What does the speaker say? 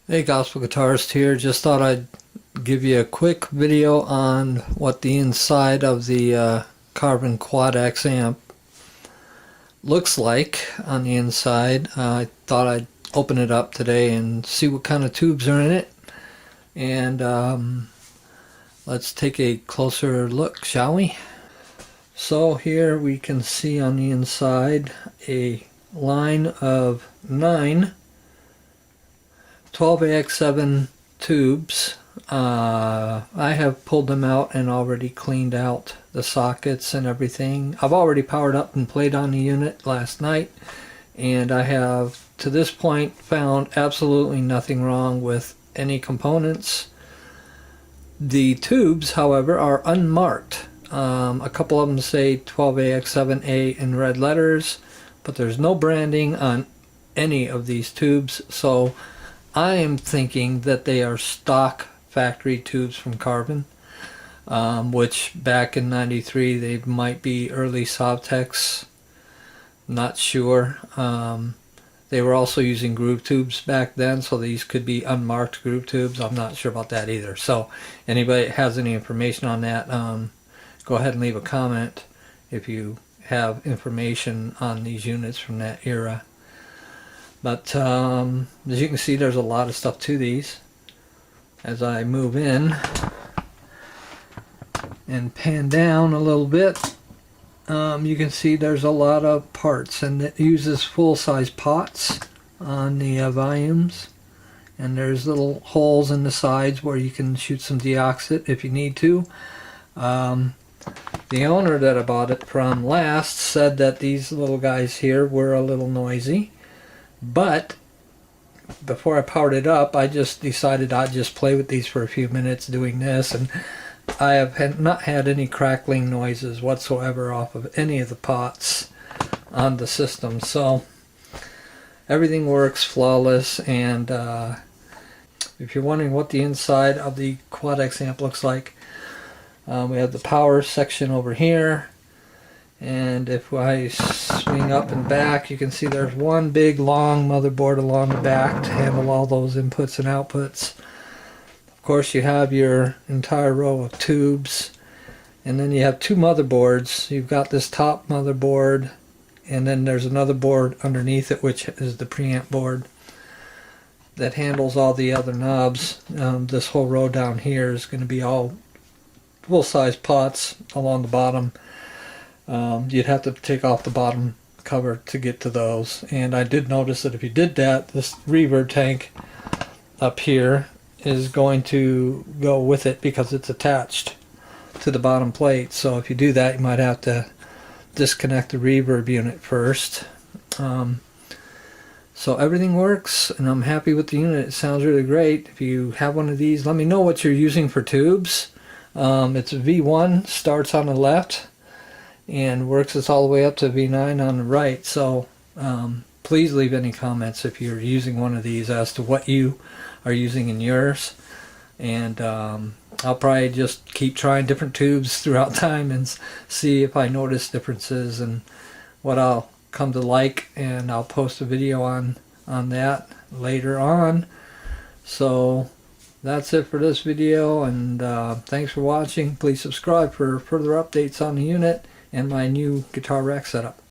Hey, Gospel Guitarist here. Just thought I'd give you a quick video on what the inside of the Carvin Quad X-Amp looks like on the inside. I thought I'd open it up today and see what kind of tubes are in it. And let's take a closer look, shall we? So here we can see on the inside a line of 9 12AX7 tubes. I have pulled them out and already cleaned out the sockets and everything. I've already powered up and played on the unit last night, and I have to this point found absolutely nothing wrong with any components. The tubes, however, are unmarked. A couple of them say 12AX7A in red letters, but there's no branding on any of these tubes, so I am thinking that they are stock factory tubes from Carvin, which back in '93 they might be early Sovtex, not sure. They were also using groove tubes back then, so these could be unmarked groove tubes. I'm not sure about that either. So anybody that has any information on that, go ahead and leave a comment if you have information on these units from that era. But as you can see, there's a lot of stuff to these. As I move in and pan down a little bit, you can see there's a lot of parts, and it uses full-size pots on the volumes, and there's little holes in the sides where you can shoot some deoxit if you need to. The owner that I bought it from last said that these little guys here were a little noisy. But before I powered it up, I just decided I'd just play with these for a few minutes doing this, and I have not had any crackling noises whatsoever off of any of the pots on the system. So everything works flawless. And if you're wondering what the inside of the Quad X-Amp looks like, we have the power section over here. And if I swing up and back, you can see there's one big long motherboard along the back to handle all those inputs and outputs. Of course, you have your entire row of tubes, and then you have two motherboards. You've got this top motherboard, and then there's another board underneath it, which is the preamp board that handles all the other knobs. This whole row down here is going to be all full-size pots along the bottom. You'd have to take off the bottom cover to get to those, and I did notice that if you did that, this reverb tank up here is going to go with it because it's attached to the bottom plate. So if you do that, you might have to disconnect the reverb unit first. So everything works, and I'm happy with the unit. It sounds really great. If you have one of these, let me know what you're using for tubes. It's a V1, starts on the left and works its all the way up to V9 on the right. So please leave any comments if you're using one of these as to what you are using in yours. And I'll probably just keep trying different tubes throughout time and see if I notice differences and what I'll come to like, and I'll post a video on that later on. So that's it for this video, and thanks for watching. Please subscribe for further updates on the unit and my new guitar rack setup.